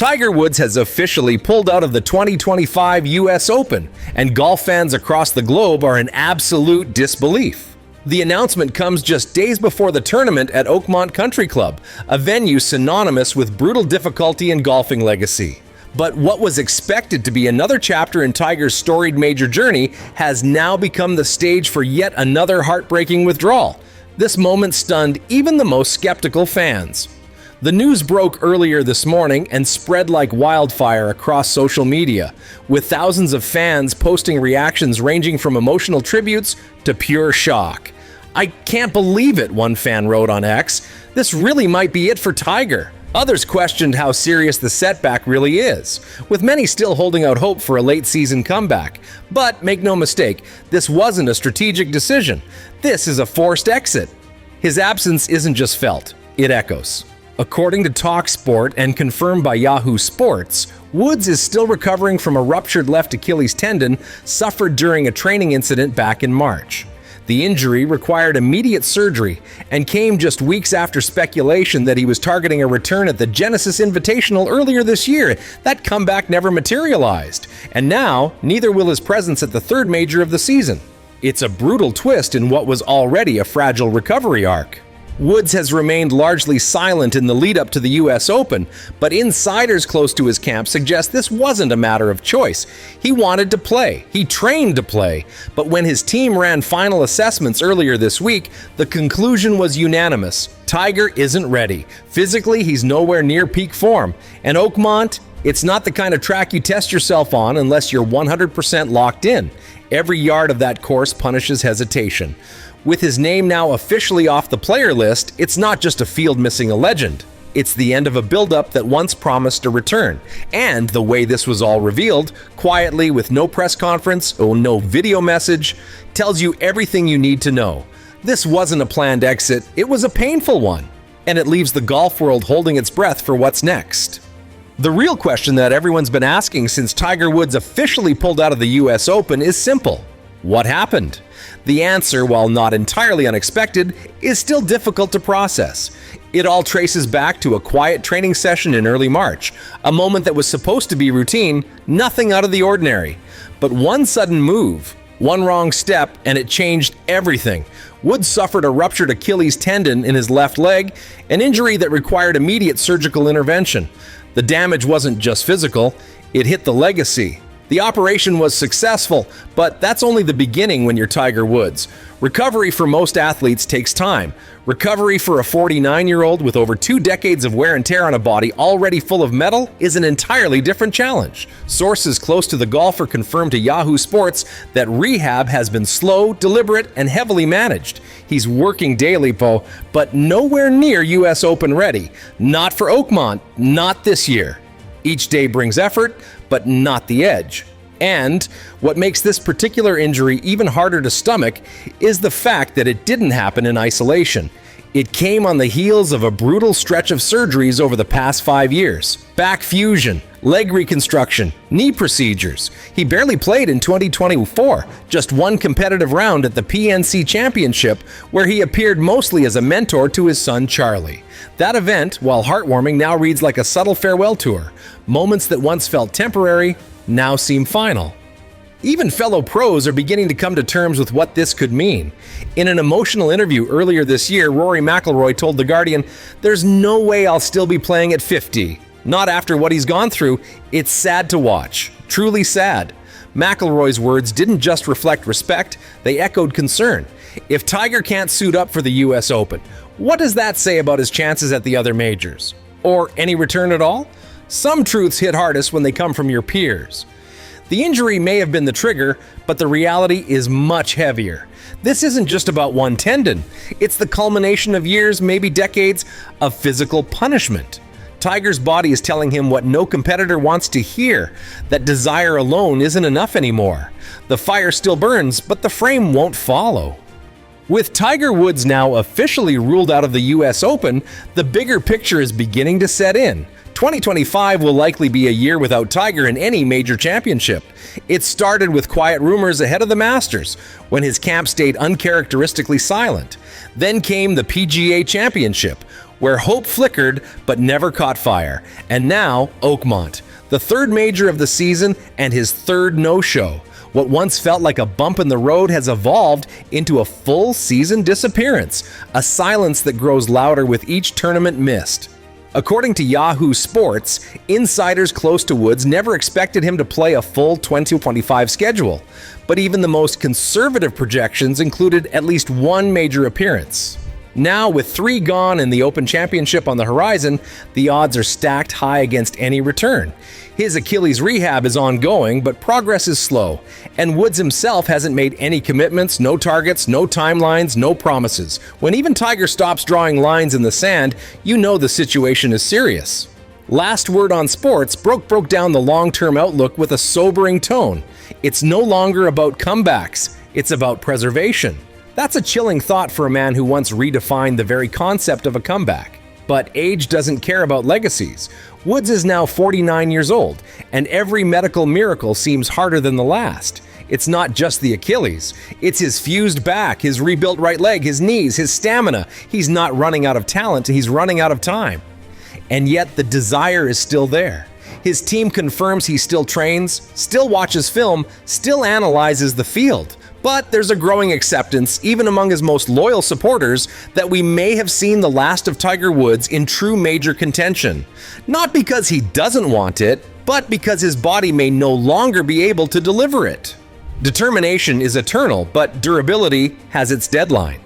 Tiger Woods has officially pulled out of the 2025 US Open, and golf fans across the globe are in absolute disbelief. The announcement comes just days before the tournament at Oakmont Country Club, a venue synonymous with brutal difficulty and golfing legacy. But what was expected to be another chapter in Tiger's storied major journey has now become the stage for yet another heartbreaking withdrawal. This moment stunned even the most skeptical fans. The news broke earlier this morning and spread like wildfire across social media, with thousands of fans posting reactions ranging from emotional tributes to pure shock. "I can't believe it," one fan wrote on X. "This really might be it for Tiger." Others questioned how serious the setback really is, with many still holding out hope for a late-season comeback. But make no mistake, this wasn't a strategic decision. This is a forced exit. His absence isn't just felt, it echoes. According to TalkSport and confirmed by Yahoo Sports, Woods is still recovering from a ruptured left Achilles tendon suffered during a training incident back in March. The injury required immediate surgery and came just weeks after speculation that he was targeting a return at the Genesis Invitational earlier this year. That comeback never materialized, and now neither will his presence at the third major of the season. It's a brutal twist in what was already a fragile recovery arc. Woods has remained largely silent in the lead-up to the US Open, but insiders close to his camp suggest this wasn't a matter of choice. He wanted to play, he trained to play, but when his team ran final assessments earlier this week, the conclusion was unanimous. Tiger isn't ready. Physically, he's nowhere near peak form. And Oakmont, it's not the kind of track you test yourself on unless you're 100% locked in. Every yard of that course punishes hesitation. With his name now officially off the player list, it's not just a field missing a legend. It's the end of a build-up that once promised a return. And the way this was all revealed, quietly with no press conference or no video message, tells you everything you need to know. This wasn't a planned exit, it was a painful one. And it leaves the golf world holding its breath for what's next. The real question that everyone's been asking since Tiger Woods officially pulled out of the US Open is simple. What happened? The answer, while not entirely unexpected, is still difficult to process. It all traces back to a quiet training session in early March, a moment that was supposed to be routine, nothing out of the ordinary. But one sudden move, one wrong step, and it changed everything. Woods suffered a ruptured Achilles tendon in his left leg, an injury that required immediate surgical intervention. The damage wasn't just physical, it hit the legacy. The operation was successful, but that's only the beginning when you're Tiger Woods. Recovery for most athletes takes time. Recovery for a 49-year-old with over 2 decades of wear and tear on a body already full of metal is an entirely different challenge. Sources close to the golfer confirmed to Yahoo Sports that rehab has been slow, deliberate, and heavily managed. He's working daily, Poe, but nowhere near US Open ready. Not for Oakmont, not this year. Each day brings effort, but not the edge. And what makes this particular injury even harder to stomach is the fact that it didn't happen in isolation. It came on the heels of a brutal stretch of surgeries over the past 5 years. Back fusion, leg reconstruction, knee procedures. He barely played in 2024, just one competitive round at the PNC Championship, where he appeared mostly as a mentor to his son Charlie. That event, while heartwarming, now reads like a subtle farewell tour. Moments that once felt temporary now seem final. Even fellow pros are beginning to come to terms with what this could mean. In an emotional interview earlier this year, Rory McIlroy told The Guardian, "There's no way I'll still be playing at 50. Not after what he's gone through. It's sad to watch. Truly sad." McIlroy's words didn't just reflect respect, they echoed concern. If Tiger can't suit up for the US Open, what does that say about his chances at the other majors? Or any return at all? Some truths hit hardest when they come from your peers. The injury may have been the trigger, but the reality is much heavier. This isn't just about one tendon. It's the culmination of years, maybe decades, of physical punishment. Tiger's body is telling him what no competitor wants to hear, that desire alone isn't enough anymore. The fire still burns, but the frame won't follow. With Tiger Woods now officially ruled out of the US Open, the bigger picture is beginning to set in. 2025 will likely be a year without Tiger in any major championship. It started with quiet rumors ahead of the Masters, when his camp stayed uncharacteristically silent. Then came the PGA Championship, where hope flickered but never caught fire. And now, Oakmont, the third major of the season and his third no-show. What once felt like a bump in the road has evolved into a full season disappearance, a silence that grows louder with each tournament missed. According to Yahoo Sports, insiders close to Woods never expected him to play a full 2025 schedule, but even the most conservative projections included at least one major appearance. Now, with 3 gone and the Open Championship on the horizon, the odds are stacked high against any return. His Achilles rehab is ongoing, but progress is slow, and Woods himself hasn't made any commitments, no targets, no timelines, no promises. When even Tiger stops drawing lines in the sand, you know the situation is serious. Last Word on Sports broke down the long-term outlook with a sobering tone. It's no longer about comebacks, it's about preservation. That's a chilling thought for a man who once redefined the very concept of a comeback. But age doesn't care about legacies. Woods is now 49 years old, and every medical miracle seems harder than the last. It's not just the Achilles. It's his fused back, his rebuilt right leg, his knees, his stamina. He's not running out of talent, he's running out of time. And yet the desire is still there. His team confirms he still trains, still watches film, still analyzes the field. But there's a growing acceptance, even among his most loyal supporters, that we may have seen the last of Tiger Woods in true major contention. Not because he doesn't want it, but because his body may no longer be able to deliver it. Determination is eternal, but durability has its deadline.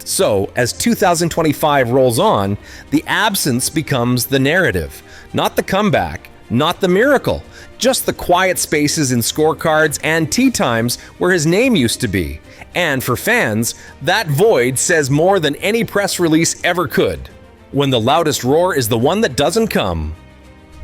So, as 2025 rolls on, the absence becomes the narrative, not the comeback, not the miracle. Just the quiet spaces in scorecards and tee times where his name used to be. And for fans, that void says more than any press release ever could. When the loudest roar is the one that doesn't come.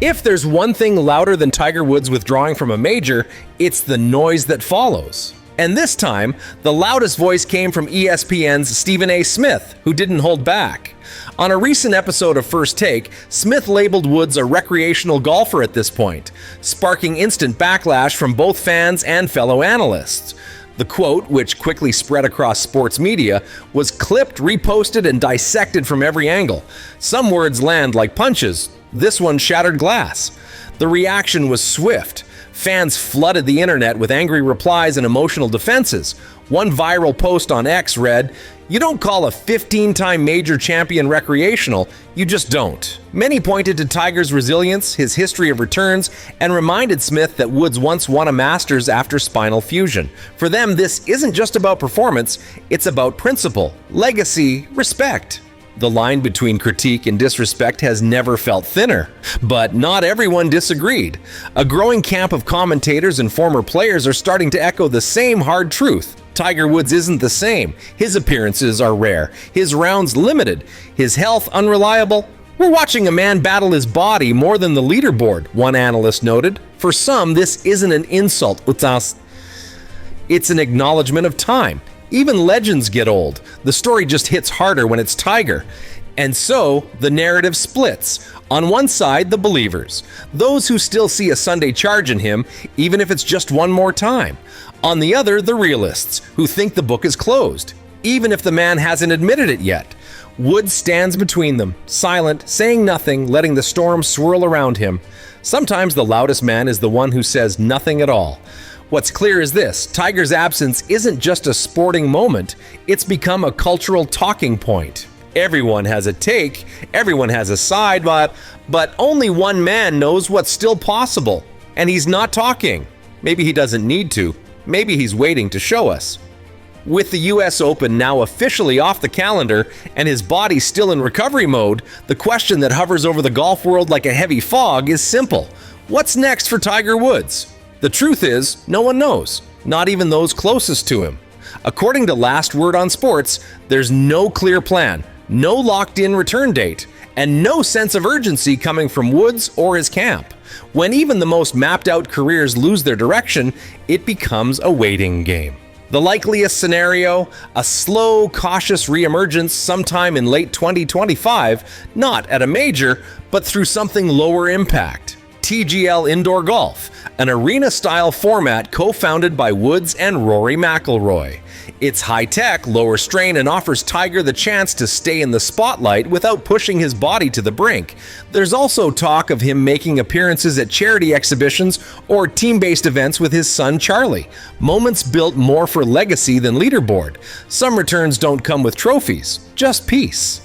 If there's one thing louder than Tiger Woods withdrawing from a major, it's the noise that follows. And this time, the loudest voice came from ESPN's Stephen A. Smith, who didn't hold back. On a recent episode of First Take, Smith labeled Woods a recreational golfer at this point, sparking instant backlash from both fans and fellow analysts. The quote, which quickly spread across sports media, was clipped, reposted, and dissected from every angle. Some words land like punches. This one shattered glass. The reaction was swift. Fans flooded the internet with angry replies and emotional defenses. One viral post on X read, "You don't call a 15-time major champion recreational, you just don't." Many pointed to Tiger's resilience, his history of returns, and reminded Smith that Woods once won a Masters after spinal fusion. For them, this isn't just about performance, it's about principle, legacy, respect. The line between critique and disrespect has never felt thinner, but not everyone disagreed. A growing camp of commentators and former players are starting to echo the same hard truth. Tiger Woods isn't the same. His appearances are rare, his rounds limited, his health unreliable. "We're watching a man battle his body more than the leaderboard," one analyst noted. For some, this isn't an insult, it's an acknowledgement of time. Even legends get old. The story just hits harder when it's Tiger. And so, the narrative splits. On one side, the believers. Those who still see a Sunday charge in him, even if it's just one more time. On the other, the realists, who think the book is closed, even if the man hasn't admitted it yet. Woods stands between them, silent, saying nothing, letting the storm swirl around him. Sometimes the loudest man is the one who says nothing at all. What's clear is this: Tiger's absence isn't just a sporting moment, it's become a cultural talking point. Everyone has a take, everyone has a side, but only one man knows what's still possible. And he's not talking. Maybe he doesn't need to. Maybe he's waiting to show us. With the US Open now officially off the calendar and his body still in recovery mode, the question that hovers over the golf world like a heavy fog is simple. What's next for Tiger Woods? The truth is, no one knows, not even those closest to him. According to Last Word on Sports, there's no clear plan, no locked-in return date, and no sense of urgency coming from Woods or his camp. When even the most mapped-out careers lose their direction, it becomes a waiting game. The likeliest scenario, a slow, cautious reemergence sometime in late 2025, not at a major, but through something lower impact. TGL Indoor Golf, an arena-style format co-founded by Woods and Rory McIlroy. It's high-tech, lower strain, and offers Tiger the chance to stay in the spotlight without pushing his body to the brink. There's also talk of him making appearances at charity exhibitions or team-based events with his son Charlie. Moments built more for legacy than leaderboard. Some returns don't come with trophies, just peace.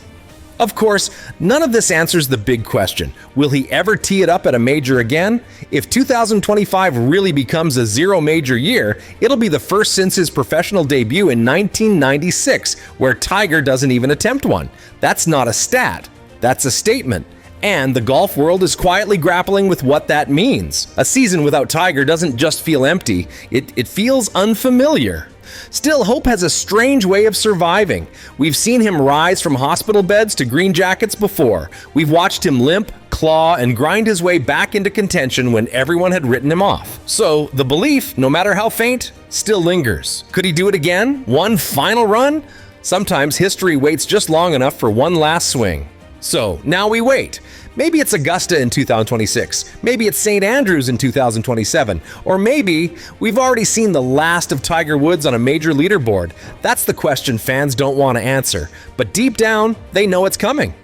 Of course, none of this answers the big question. Will he ever tee it up at a major again? If 2025 really becomes a zero major year, it'll be the first since his professional debut in 1996, where Tiger doesn't even attempt one. That's not a stat, that's a statement. And the golf world is quietly grappling with what that means. A season without Tiger doesn't just feel empty, it feels unfamiliar. Still, hope has a strange way of surviving. We've seen him rise from hospital beds to green jackets before. We've watched him limp, claw, and grind his way back into contention when everyone had written him off. So, the belief, no matter how faint, still lingers. Could he do it again? One final run? Sometimes history waits just long enough for one last swing. So, now we wait. Maybe it's Augusta in 2026, maybe it's St. Andrews in 2027, or maybe we've already seen the last of Tiger Woods on a major leaderboard. That's the question fans don't want to answer, but deep down, they know it's coming.